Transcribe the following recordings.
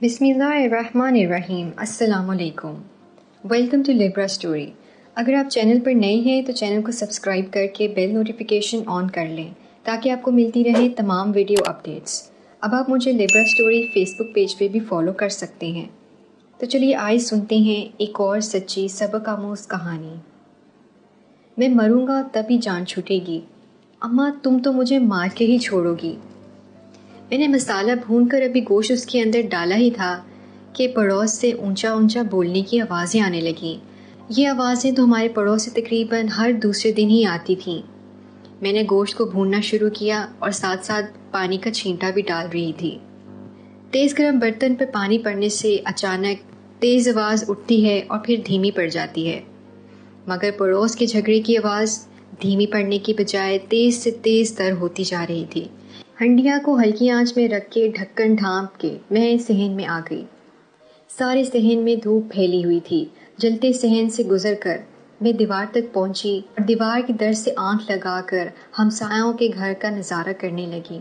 بسم اللہ الرحمن الرحیم۔ السلام علیکم، ویلکم ٹو لبرا اسٹوری۔ اگر آپ چینل پر نئے ہیں تو چینل کو سبسکرائب کر کے بیل نوٹیفیکیشن آن کر لیں تاکہ آپ کو ملتی رہے تمام ویڈیو اپڈیٹس۔ اب آپ مجھے لبرا اسٹوری فیس بک پیج پہ بھی فالو کر سکتے ہیں۔ تو چلیے آئے سنتے ہیں ایک اور سچی سبق آموز کہانی۔ میں مروں گا تب ہی جان چھوٹے گی، اماں تم تو مجھے مار کے ہی چھوڑو گی۔ میں نے مسالہ بھون کر ابھی گوشت اس کے اندر ڈالا ہی تھا کہ پڑوس سے اونچا اونچا بولنے کی آوازیں آنے لگیں۔ یہ آوازیں تو ہمارے پڑوس سے تقریباً ہر دوسرے دن ہی آتی تھیں۔ میں نے گوشت کو بھوننا شروع کیا اور ساتھ ساتھ پانی کا چھینٹا بھی ڈال رہی تھی۔ تیز گرم برتن پر پانی پڑنے سے اچانک تیز آواز اٹھتی ہے اور پھر دھیمی پڑ جاتی ہے، مگر پڑوس کے جھگڑے کی آواز دھیمی پڑنے کی بجائے تیز سے تیز تر ہوتی جا رہی تھی۔ ہنڈیا کو ہلکی آنچ میں رکھ کے ڈھکن ڈھانپ کے میں صحن میں آ گئی۔ سارے صحن میں دھوپ پھیلی ہوئی تھی۔ جلتے صحن سے گزر کر میں دیوار تک پہنچی اور دیوار کی در سے آنکھ لگا کر ہمسایوں کے گھر کا نظارہ کرنے لگی۔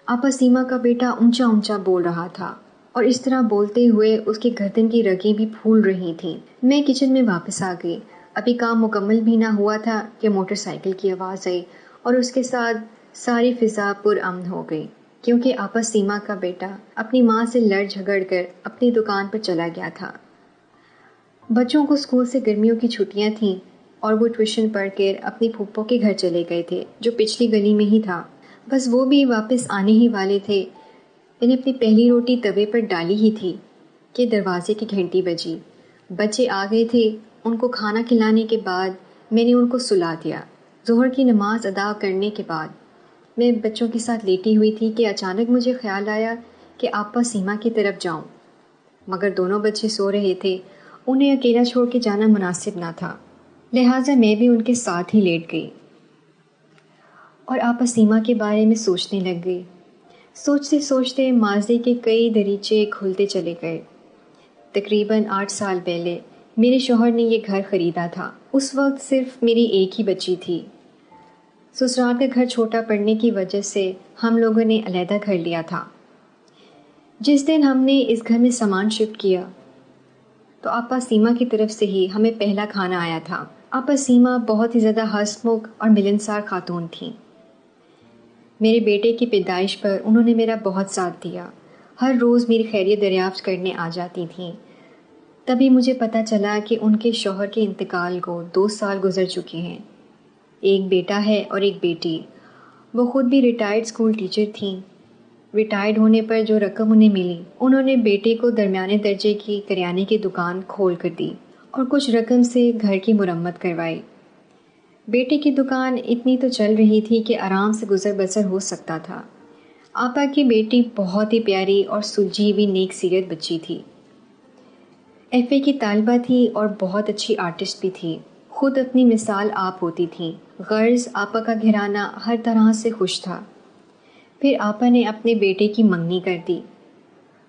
آپا سیما کا بیٹا اونچا اونچا بول رہا تھا اور اس طرح بولتے ہوئے اس کے گردن کی رگیں بھی پھول رہی تھیں۔ میں کچن میں واپس آ گئی۔ ابھی کام مکمل بھی نہ ہوا تھا کہ موٹر سائیکل کی آواز آئی اور اس کے ساتھ ساری فضا پرامن ہو گئی، کیونکہ آپا سیما کا بیٹا اپنی ماں سے لڑ جھگڑ کر اپنی دکان پر چلا گیا تھا۔ بچوں کو اسکول سے گرمیوں کی چھٹیاں تھیں اور وہ ٹیوشن پڑھ کر اپنی پھوپھو کے گھر چلے گئے تھے جو پچھلی گلی میں ہی تھا۔ بس وہ بھی واپس آنے ہی والے تھے۔ میں نے اپنی پہلی روٹی توے پر ڈالی ہی تھی کہ دروازے کی گھنٹی بجی۔ بچے آ گئے تھے۔ ان کو کھانا کھلانے کے بعد میں نے ان کو سلا دیا۔ ظہر کی نماز ادا کرنے کے بعد میں بچوں کے ساتھ لیٹی ہوئی تھی کہ اچانک مجھے خیال آیا کہ آپا سیما کی طرف جاؤں، مگر دونوں بچے سو رہے تھے، انہیں اکیلا چھوڑ کے جانا مناسب نہ تھا، لہٰذا میں بھی ان کے ساتھ ہی لیٹ گئی اور آپا سیما کے بارے میں سوچنے لگ گئی۔ سوچتے سوچتے ماضی کے کئی دریچے کھلتے چلے گئے۔ تقریباً 8 سال پہلے میرے شوہر نے یہ گھر خریدا تھا۔ اس وقت صرف میری ایک ہی بچی تھی۔ سسرال کا گھر چھوٹا پڑنے کی وجہ سے ہم لوگوں نے علیحدہ گھر لیا تھا۔ جس دن ہم نے اس گھر میں سامان شفٹ کیا تو آپا سیما کی طرف سے ہی ہمیں پہلا کھانا آیا تھا۔ آپا سیما بہت ہی زیادہ ہنسمکھ اور ملنسار خاتون تھیں۔ میرے بیٹے کی پیدائش پر انہوں نے میرا بہت ساتھ دیا۔ ہر روز میری خیریت دریافت کرنے آ جاتی تھیں۔ تبھی مجھے پتہ چلا کہ ان کے شوہر کے انتقال کو 2 سال گزر چکے ہیں۔ ایک بیٹا ہے اور ایک بیٹی۔ وہ خود بھی ریٹائرڈ اسکول ٹیچر تھیں۔ ریٹائرڈ ہونے پر جو رقم انہیں ملی، انہوں نے بیٹے کو درمیانے درجے کی کریانے کی دکان کھول کر دی اور کچھ رقم سے گھر کی مرمت کروائی۔ بیٹے کی دکان اتنی تو چل رہی تھی کہ آرام سے گزر بسر ہو سکتا تھا۔ آپا کی بیٹی بہت ہی پیاری اور سلجھی ہوئی نیک سیرت بچی تھی۔ FA کی طالبہ تھی اور بہت اچھی آرٹسٹ بھی تھی۔ خود اپنی مثال آپ ہوتی تھیں۔ غرض آپا کا گھرانہ ہر طرح سے خوش تھا۔ پھر آپا نے اپنے بیٹے کی منگنی کر دی۔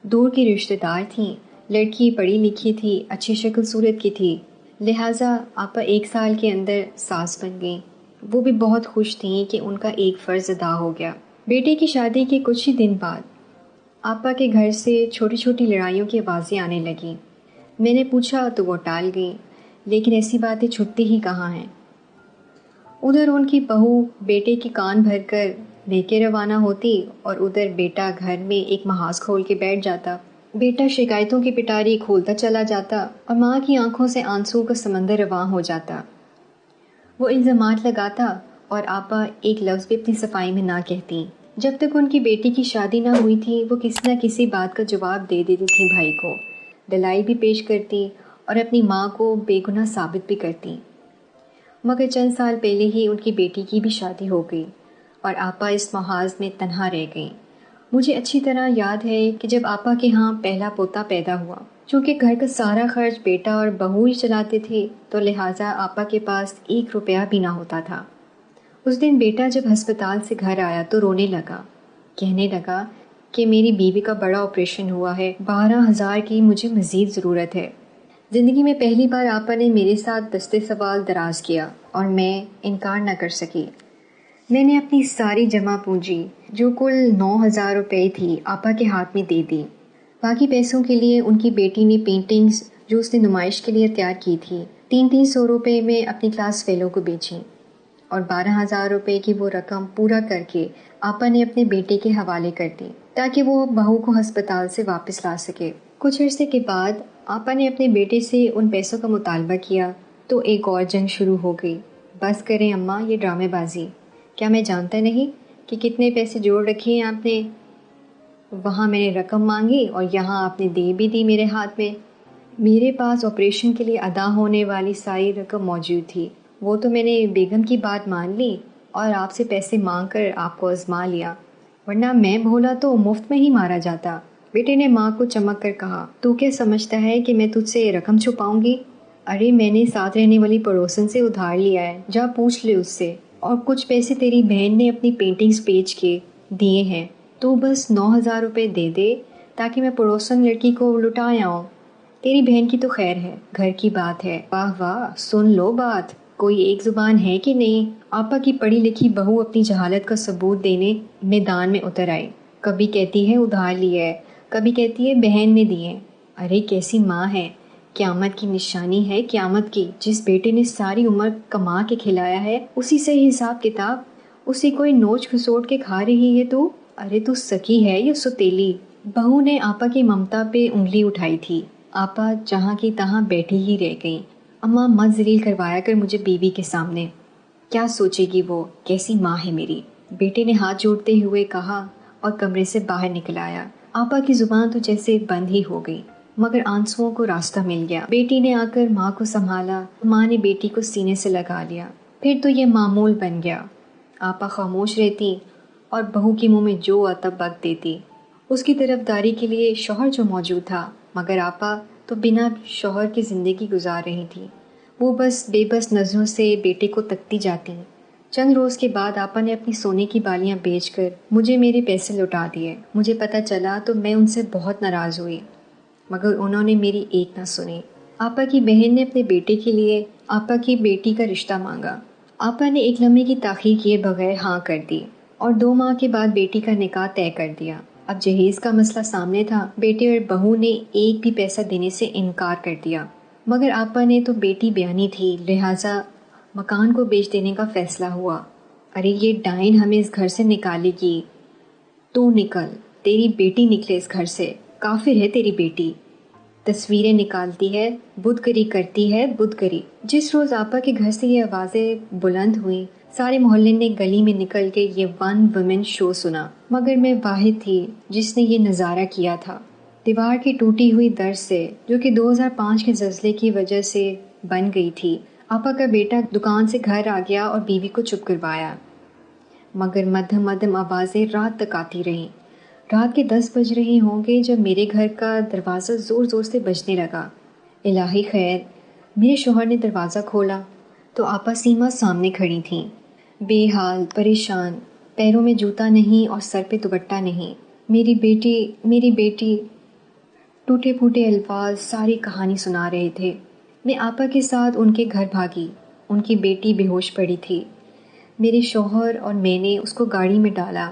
دور کی رشتہ دار تھیں، لڑکی پڑھی لکھی تھی، اچھی شکل صورت کی تھی، لہٰذا آپا 1 سال کے اندر ساس بن گئیں۔ وہ بھی بہت خوش تھیں کہ ان کا ایک فرض ادا ہو گیا۔ بیٹے کی شادی کے کچھ ہی دن بعد آپا کے گھر سے چھوٹی چھوٹی لڑائیوں کی آوازیں آنے لگیں۔ میں نے پوچھا تو وہ ٹال گئیں، لیکن ایسی باتیں چھپتی ہی کہاں ہیں۔ ادھر ان کی بہو بیٹے کی کان بھر کر لے کے روانہ ہوتی اور ادھر بیٹا گھر میں ایک محاذ کھول کے بیٹھ جاتا۔ بیٹا شکایتوں کی پٹاری کھولتا چلا جاتا اور ماں کی آنکھوں سے آنسو کا سمندر رواں ہو جاتا۔ وہ الزامات لگاتا اور آپا ایک لفظ بھی اپنی صفائی میں نہ کہتی۔ جب تک ان کی بیٹی کی شادی نہ ہوئی تھی وہ کسی نہ کسی بات کا جواب دے دیتی تھی بھائی کو، دلائل بھی پیش کرتی اور اپنی ماں کو بے گناہ ثابت بھی کرتی۔ مگر چند سال پہلے ہی ان کی بیٹی کی بھی شادی ہو گئی اور آپا اس محاذ میں تنہا رہ گئیں۔ مجھے اچھی طرح یاد ہے کہ جب آپا کے ہاں پہلا پوتا پیدا ہوا، چونکہ گھر کا سارا خرچ بیٹا اور بہو ہی چلاتے تھے تو لہٰذا آپا کے پاس 1 روپیہ بھی نہ ہوتا تھا۔ اس دن بیٹا جب ہسپتال سے گھر آیا تو رونے لگا، کہنے لگا کہ میری بیوی کا بڑا آپریشن ہوا ہے، 12,000 کی مجھے مزید ضرورت ہے۔ زندگی میں پہلی بار آپا نے میرے ساتھ دستے سوال دراز کیا اور میں انکار نہ کر سکی۔ میں نے اپنی ساری جمع پونجی جو کل 9,000 روپے تھی آپا کے ہاتھ میں دے دی۔ باقی پیسوں کے لیے ان کی بیٹی نے پینٹنگز جو اس نے نمائش کے لیے تیار کی تھی 300 روپے میں اپنی کلاس فیلو کو بیچیں اور 12,000 روپے کی وہ رقم پورا کر کے آپا نے اپنے بیٹے کے حوالے کر دی تاکہ وہ بہو کو ہسپتال سے واپس لا سکے۔ کچھ عرصے کے بعد آپا نے اپنے بیٹے سے ان پیسوں کا مطالبہ کیا تو ایک اور جنگ شروع ہو گئی۔ بس کریں اماں یہ ڈرامے بازی، کیا میں جانتا نہیں کہ کتنے پیسے جوڑ رکھے ہیں آپ نے؟ وہاں میں نے رقم مانگی اور یہاں آپ نے دے بھی دی میرے ہاتھ میں۔ میرے پاس آپریشن کے لیے ادا ہونے والی ساری رقم موجود تھی، وہ تو میں نے بیگم کی بات مان لی اور آپ سے پیسے مانگ کر آپ کو آزما لیا، ورنہ میں بھولا تو مفت میں ہی مارا جاتا۔ بیٹے نے ماں کو چمک کر کہا، تو کیا سمجھتا ہے کہ میں تجھ سے رقم چھپاؤں گی؟ ارے میں نے ساتھ رہنے والی پڑوسن سے ادھار لیا ہے، جا پوچھ لے اس سے، اور کچھ پیسے تیری بہن نے اپنی پینٹنگز بیچ کے دیے ہیں، تو بس 9,000 روپے دے دے تاکہ میں پڑوسن لڑکی کو لٹا آؤں۔ تیری بہن کی تو خیر ہے، گھر کی بات ہے۔ واہ واہ، سن لو بات، کوئی ایک زبان ہے کہ نہیں؟ آپا کی پڑھی لکھی بہو اپنی جہالت کا ثبوت دینے میدان میں اتر آئی۔ کبھی کہتی ہے ادھار لیا ہے، کبھی کہتی ہے بہن نے دیے۔ ارے کیسی ماں ہے، قیامت کی نشانی ہے قیامت کی۔ جس بیٹے نے ساری عمر کما کے کھلایا ہے اسی سے حساب کتاب، اسی کوئی نوچ کھسوٹ کے کھا رہی ہے تو؟ ارے تو سکی ہے یا ستیلی؟ بہو نے آپا کی ممتا پہ انگلی اٹھائی تھی۔ آپا جہاں کی تہاں بیٹھی ہی رہ گئی۔ اماں مت ذلیل کروایا کر مجھے بیوی کے سامنے، کیا سوچے گی وہ، کیسی ماں ہے میری؟ بیٹے نے ہاتھ جوڑتے ہوئے کہا اور کمرے سے باہر نکل آیا۔ آپا کی زبان تو جیسے بند ہی ہو گئی، مگر آنسوؤں کو راستہ مل گیا۔ بیٹی نے آ کر ماں کو سنبھالا، ماں نے بیٹی کو سینے سے لگا لیا۔ پھر تو یہ معمول بن گیا، آپا خاموش رہتی اور بہو کے منہ میں جو آتا بک دیتی۔ اس کی طرفداری کے لیے شوہر جو موجود تھا، مگر آپا تو بنا شوہر کی زندگی گزار رہی تھی۔ وہ بس بے بس نظروں سے بیٹے کو تکتی جاتی۔ چند روز کے بعد آپا نے اپنی سونے کی بالیاں بیچ کر مجھے میرے پیسے لوٹا دیے۔ مجھے پتہ چلا تو میں ان سے بہت ناراض ہوئی، مگر انہوں نے میری ایک نہ سنی۔ آپا کی بہن نے اپنے بیٹے کے لیے آپا کی بیٹی کا رشتہ مانگا۔ آپا نے ایک لمحے کی تاخیر کیے بغیر ہاں کر دی اور 2 ماہ کے بعد بیٹی کا نکاح طے کر دیا۔ اب جہیز کا مسئلہ سامنے تھا، بیٹے اور بہو نے ایک بھی پیسہ دینے سے انکار کر دیا، مگر آپا نے تو بیٹی بیانی تھی، لہٰذا مکان کو بیچ دینے کا فیصلہ ہوا۔ ارے یہ ڈائن ہمیں اس گھر سے نکالے گی، تو نکل، تیری بیٹی نکلے اس گھر سے، کافر ہے تیری بیٹی، تصویریں نکالتی ہے، بت گری کرتی ہے، بت گری۔ جس روز آپا کے گھر سے یہ آوازیں بلند ہوئیں، سارے محلے نے گلی میں نکل کے یہ 1 وومن شو سنا، مگر میں واحد تھی جس نے یہ نظارہ کیا تھا۔ دیوار کی ٹوٹی ہوئی در سے، جو کہ 2005 کے زلزلے کی وجہ سے بن گئی تھی، آپا کا بیٹا دکان سے گھر آ گیا اور بیوی کو چپ کروایا، مگر مدھم مدھم آوازیں رات تک آتی رہیں۔ رات کے 10 بج رہے ہوں گے جب میرے گھر کا دروازہ زور زور سے بجنے لگا۔ الہی خیر، میرے شوہر نے دروازہ کھولا تو آپا سیما سامنے کھڑی تھیں، بے حال، پریشان، پیروں میں جوتا نہیں اور سر پہ دوپٹہ نہیں۔ میری بیٹی، ٹوٹے پھوٹے الفاظ ساری کہانی سنا رہے تھے۔ میں آپا کے ساتھ ان کے گھر بھاگی، ان کی بیٹی بے ہوش پڑی تھی۔ میرے شوہر اور میں نے اس کو گاڑی میں ڈالا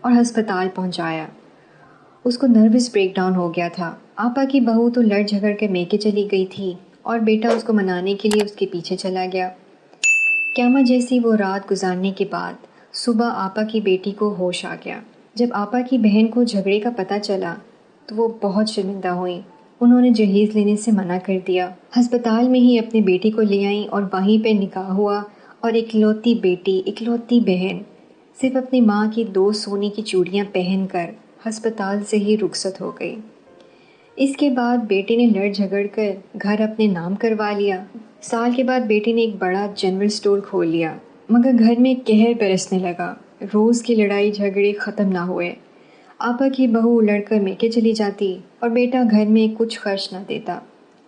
اور ہسپتال پہنچایا۔ اس کو نروس بریک ڈاؤن ہو گیا تھا۔ آپا کی بہو تو لڑ جھگڑ کے میکے چلی گئی تھی اور بیٹا اس کو منانے کے لیے اس کے پیچھے چلا گیا۔ قیامت جیسی وہ رات گزارنے کے بعد صبح آپا کی بیٹی کو ہوش آ گیا۔ جب آپا کی بہن کو جھگڑے کا پتہ چلا تو وہ بہت شرمندہ ہوئیں۔ انہوں نے جہیز لینے سے منع کر دیا۔ ہسپتال میں ہی اپنے بیٹی کو لے آئیں اور وہیں پہ نکاح ہوا اور اکلوتی بیٹی، اکلوتی بہن صرف اپنی ماں کی 2 سونے کی چوڑیاں پہن کر ہسپتال سے ہی رخصت ہو گئی۔ اس کے بعد بیٹے نے لڑ جھگڑ کر گھر اپنے نام کروا لیا۔ سال کے بعد بیٹے نے ایک بڑا جنرل سٹور کھول لیا، مگر گھر میں قہر برسنے لگا۔ روز کی لڑائی جھگڑے ختم نہ ہوئے۔ آپا کی بہو لڑ کر میکے چلی جاتی اور بیٹا گھر میں کچھ خرچ نہ دیتا،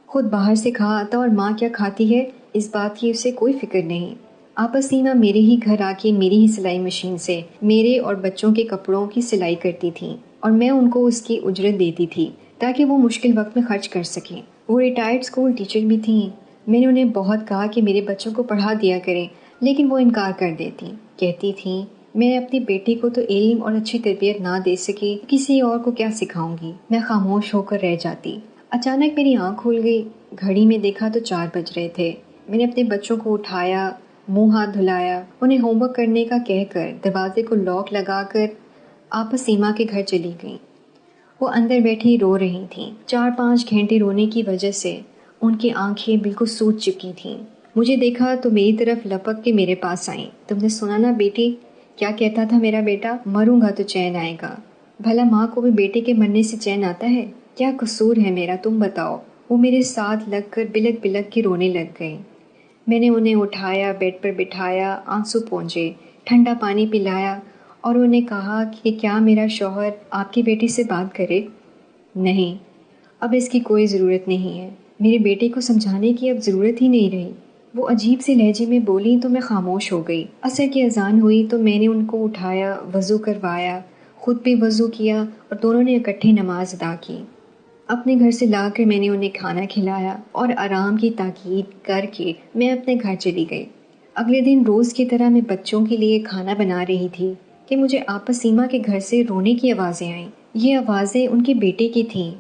خود باہر سے کھا آتا اور ماں کیا کھاتی ہے اس بات کی اسے کوئی فکر نہیں۔ آپا سیما میرے ہی گھر آ کے میری ہی سلائی مشین سے میرے اور بچوں کے کپڑوں کی سلائی کرتی تھیں اور میں ان کو اس کی اجرت دیتی تھی تاکہ وہ مشکل وقت میں خرچ کر سکیں۔ وہ ریٹائرڈ اسکول ٹیچر بھی تھیں۔ میں نے انہیں بہت کہا کہ میرے بچوں کو پڑھا دیا کریں، لیکن وہ انکار کر دیتی، کہتی تھیں میں اپنی بیٹی کو تو علم اور اچھی تربیت نہ دے سکی، کسی اور کو کیا سکھاؤں گی؟ میں خاموش ہو کر رہ جاتی۔ اچانک میری آنکھ کھل گئی، گھڑی میں دیکھا تو 4 بج رہے تھے۔ میں نے اپنے بچوں کو اٹھایا، منہ ہاتھ دھلایا، انہیں ہوم ورک کرنے کا کہہ کر دروازے کو لاک لگا کر آپا سیما کے گھر چلی گئی۔ وہ اندر بیٹھی رو رہی تھیں۔ 4-5 گھنٹے رونے کی وجہ سے ان کی آنکھیں بالکل سوج چکی تھیں۔ مجھے دیکھا تو میری طرف لپک کے میرے پاس آئیں۔ تم نے سنا نا بیٹی، کیا کہتا تھا میرا بیٹا؟ مروں گا تو چین آئے گا۔ بھلا ماں کو بھی بیٹے کے مرنے سے چین آتا ہے؟ کیا قصور ہے میرا، تم بتاؤ؟ وہ میرے ساتھ لگ کر بلک بلک کے رونے لگ گئیں۔ میں نے انہیں اٹھایا، بیڈ پر بٹھایا، آنسو پونچھے، ٹھنڈا پانی پلایا اور انہیں کہا کہ کیا میرا شوہر آپ کی بیٹی سے بات کرے؟ نہیں، اب اس کی کوئی ضرورت نہیں ہے۔ میرے بیٹے کو سمجھانے کی اب ضرورت ہی نہیں رہی۔ وہ عجیب سے لہجے میں بولی تو میں خاموش ہو گئی۔ عصر کی اذان ہوئی تو میں نے ان کو اٹھایا، وضو کروایا، خود بھی وضو کیا اور دونوں نے اکٹھے نماز ادا کی۔ اپنے گھر سے لا کر میں نے انہیں کھانا کھلایا اور آرام کی تاکید کر کے میں اپنے گھر چلی گئی۔ اگلے دن روز کی طرح میں بچوں کے لیے کھانا بنا رہی تھی کہ مجھے آپا سیما کے گھر سے رونے کی آوازیں آئیں۔ یہ آوازیں ان کے بیٹے کی تھیں۔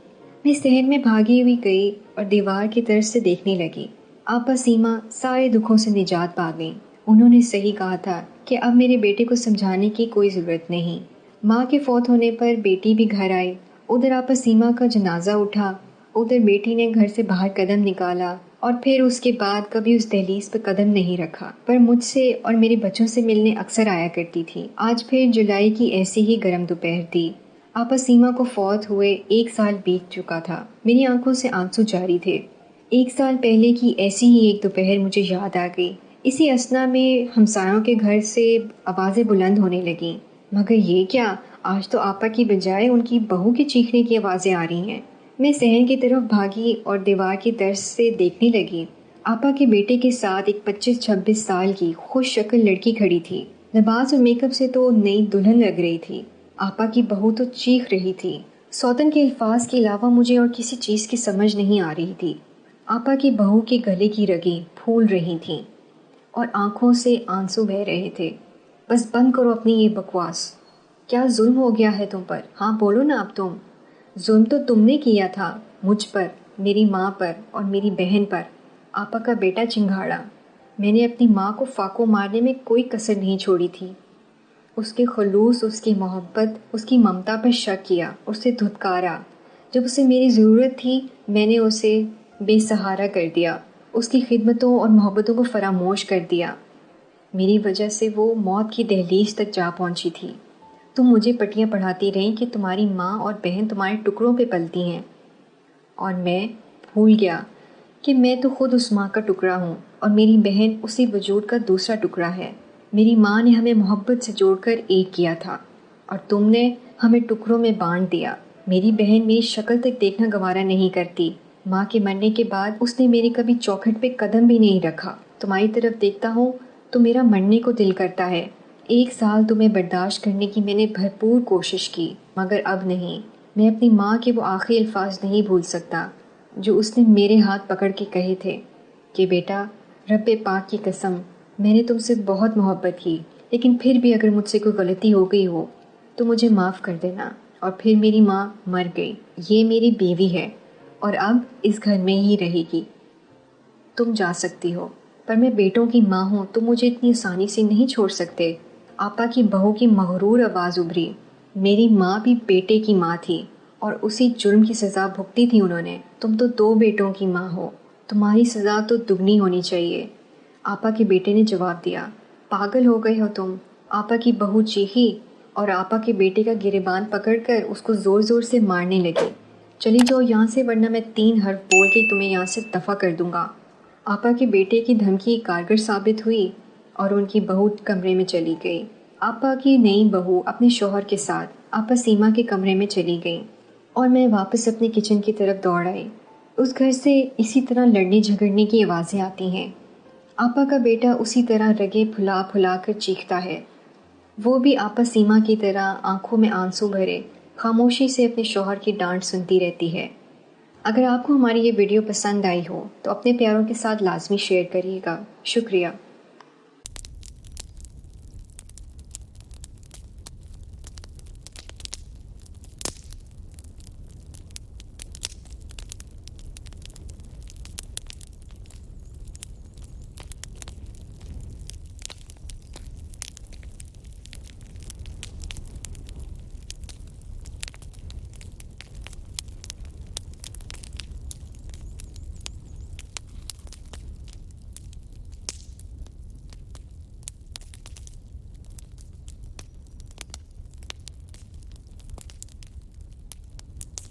میں صحن میں بھاگی ہوئی گئی اور دیوار کی طرف سے دیکھنے لگی۔ آپا سیما سارے دکھوں سے نجات پا گئیں۔ انہوں نے صحیح کہا تھا کہ اب میرے بیٹے کو سمجھانے کی کوئی ضرورت نہیں۔ ماں کے فوت ہونے پر بیٹی بھی گھر آئی۔ ادھر آپا سیما کا جنازہ اٹھا، ادھر بیٹی نے گھر سے باہر قدم نکالا اور پھر اس کے بعد کبھی اس دہلیز پر قدم نہیں رکھا، پر مجھ سے اور میرے بچوں سے ملنے اکثر آیا کرتی تھی۔ آج پھر جولائی کی ایسی ہی گرم دوپہر تھی۔ آپا سیما کو فوت ہوئے 1 سال بیت چکا تھا۔ میری آنکھوں سے آنسو جاری تھے۔ 1 سال پہلے کی ایسی ہی ایک دوپہر مجھے یاد آ گئی۔ اسی اثنا میں ہمسایوں کے گھر سے آوازیں بلند ہونے لگیں۔ مگر یہ کیا؟ آج تو آپا کی بجائے ان کی بہو کے چیخنے کی آوازیں آ رہی ہیں۔ میں صحن کی طرف بھاگی اور دیوار کی طرف سے دیکھنے لگی۔ آپا کے بیٹے کے ساتھ ایک 25-26 سال کی خوش شکل لڑکی کھڑی تھی۔ لباس اور میک اپ سے تو نئی دلہن لگ رہی تھی۔ آپا کی بہو تو چیخ رہی تھی۔ سوتن کے الفاظ کے علاوہ مجھے اور کسی چیز کی سمجھ نہیں آ رہی تھی۔ آپا کی بہو کے گلے کی رگیں پھول رہی تھیں اور آنکھوں سے آنسو بہہ رہے تھے۔ بس بند کرو اپنی یہ بکواس۔ کیا ظلم ہو گیا ہے تم پر؟ ہاں بولو نا اب تم۔ ظلم تو تم نے کیا تھا، مجھ پر، میری ماں پر اور میری بہن پر۔ آپا کا بیٹا چنگھاڑا۔ میں نے اپنی ماں کو فاقوں مارنے میں کوئی کسر نہیں چھوڑی تھی۔ اس کے خلوص، اس کی محبت، اس کی ممتا پر شک کیا، اسے دھتکارا۔ جب اسے میری ضرورت تھی میں نے اسے بے سہارا کر دیا، اس کی خدمتوں اور محبتوں کو فراموش کر دیا۔ میری وجہ سے وہ موت کی دہلیز تک جا پہنچی تھی۔ تم مجھے پٹیاں پڑھاتی رہیں کہ تمہاری ماں اور بہن تمہارے ٹکڑوں پہ پلتی ہیں، اور میں بھول گیا کہ میں تو خود اس ماں کا ٹکڑا ہوں اور میری بہن اسی وجود کا دوسرا ٹکڑا ہے۔ میری ماں نے ہمیں محبت سے جوڑ کر ایک کیا تھا اور تم نے ہمیں ٹکڑوں میں بانٹ دیا۔ میری بہن میری شکل تک دیکھنا گوارا نہیں کرتی۔ ماں کے مرنے کے بعد اس نے میری کبھی چوکھٹ پہ قدم بھی نہیں رکھا۔ تمہاری طرف دیکھتا ہوں تو میرا مرنے کو دل کرتا ہے۔ 1 سال تمہیں برداشت کرنے کی میں نے بھرپور کوشش کی، مگر اب نہیں۔ میں اپنی ماں کے وہ آخری الفاظ نہیں بھول سکتا جو اس نے میرے ہاتھ پکڑ کے کہے تھے کہ بیٹا، رب پاک کی قسم، میں نے تم سے بہت محبت کی، لیکن پھر بھی اگر مجھ سے کوئی غلطی ہو گئی ہو تو مجھے معاف کر دینا۔ اور پھر میری ماں مر گئی۔ یہ میری بیوی ہے اور اب اس گھر میں ہی رہے گی۔ تم جا سکتی ہو، پر میں بیٹوں کی ماں ہوں، تم مجھے اتنی آسانی سے نہیں چھوڑ سکتے۔ آپا کی بہو کی مغرور آواز ابھری۔ میری ماں بھی بیٹے کی ماں تھی اور اسی جرم کی سزا بھگتی تھی انہوں نے۔ تم تو 2 بیٹوں کی ماں ہو، تمہاری سزا تو دگنی ہونی چاہیے۔ آپا کے بیٹے نے جواب دیا، پاگل ہو گئے ہو تم؟ آپا کی بہو چیخی اور آپا کے بیٹے کا گریبان پکڑ کر اس کو زور زور سے مارنے لگی۔ چلی جاؤ یہاں سے ورنہ میں 3 حرف بول کے تمہیں یہاں سے دفع کر دوں گا۔ آپا کے بیٹے کی دھمکی کارگر ثابت ہوئی اور ان کی بہو کمرے میں چلی گئی۔ آپا کی نئی بہو اپنے شوہر کے ساتھ آپا سیما کے کمرے میں چلی گئی اور میں واپس اپنے کچن کی طرف دوڑ آئی۔ اس گھر سے اسی طرح لڑنے جھگڑنے کی آوازیں آتی ہیں۔ آپا کا بیٹا اسی طرح رگیں پھلا پھلا کر چیختا ہے۔ وہ بھی آپا سیما کی طرح آنکھوں میں آنسو بھرے خاموشی سے اپنے شوہر کی ڈانٹ سنتی رہتی ہے۔ اگر آپ کو ہماری یہ ویڈیو پسند آئی ہو تو اپنے پیاروں کے ساتھ لازمی شیئر کریے گا۔ شکریہ۔